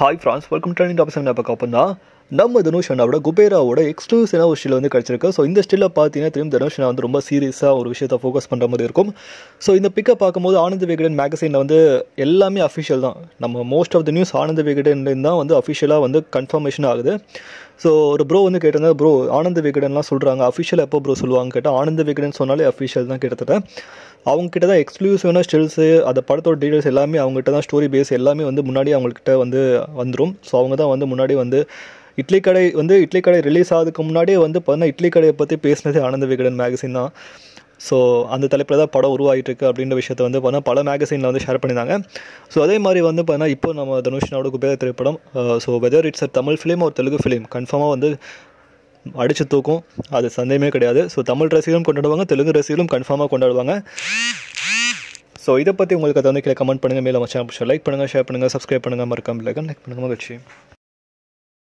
Hi France, welcome trending topics. என்ன பார்க்க அப்படின்னா, நம்ம தனுஷ் அண்ணாவோட குபேராவோட எக்ஸ்க்ளூசிவான ஒரு ஸ்டில் வந்து கிடச்சிருக்கு. ஸோ இந்த ஸ்டில்ல பார்த்தீங்கன்னா திரும்ப தனுஷ் அண்ணா வந்து ரொம்ப சீரியஸாக ஒரு விஷயத்தை ஃபோக்கஸ் பண்ணுற மாதிரி இருக்கும். ஸோ இந்த பிக்கை பார்க்கும்போது ஆனந்த விகடன் மேகசைனில் வந்து எல்லாமே அஃபிஷியல் தான். நம்ம most of the news Ananda Vikatan தான் வந்து அஃபிஷியலாக வந்து கன்ஃபர்மேஷன் ஆகுது. ஸோ ஒரு ப்ரோ வந்து கேட்டிருந்தா, ப்ரோ ஆனந்த விகடன்லாம் சொல்கிறாங்க, அஃபிஷியல் எப்போ ப்ரோ சொல்லுவாங்க கேட்டால், ஆனந்த விகடன் சொன்னாலே அஃபிஷியல் தான். கிட்டத்தட்ட அவங்ககிட்ட தான் எக்ஸ்க்ளூசிவான ஸ்டில்ஸு, அந்த படத்தோட டீட்டெயில்ஸ் எல்லாமே அவங்ககிட்ட தான், ஸ்டோரி பேஸ் எல்லாமே வந்து முன்னாடி அவங்கக்கிட்ட வந்து வந்துடும். ஸோ அவங்க தான் வந்து முன்னாடி வந்து இட்லி கடை ரிலீஸ் ஆகிறதுக்கு முன்னாடியே வந்து பார்த்தீங்கன்னா இட்லி கடையை பற்றி பேசினதே ஆனந்த விகடன் மேகசின் தான். ஸோ அந்த தலைப்பில் தான் படம் உருவாகிட்டு இருக்குது அப்படின்ற விஷயத்தை வந்து பார்த்தீங்கன்னா பல மேகசினில் வந்து ஷேர் பண்ணியிருந்தாங்க. ஸோ அதே மாதிரி வந்து பார்த்தீங்கன்னா இப்போ நம்ம தனுஷ்னாவோட குபேர திரைப்படம், so whether it's a Tamil film ஒரு தெலுங்கு ஃபிலிம், கன்ஃபார்மாக வந்து அடித்து தூக்கும், அது சந்தேகமே கிடையாது. ஸோ தமிழ் ரசிகர்களும் கொண்டாடுவாங்க, தெலுங்கு ரசிகர்களும் கன்ஃபார்மாக கொண்டாடுவாங்க. ஸோ இதை பற்றி உங்களுக்கு அதை வந்து கீழே கமெண்ட் பண்ணுங்கள். மேலே நம்ம சேனல் லைக் பண்ணுங்கள், ஷேர் பண்ணுங்கள், சப்ஸ்கிரைப் பண்ணுங்கள், மறக்காம லைக் பண்ணுங்கள். மகிழ்ச்சி.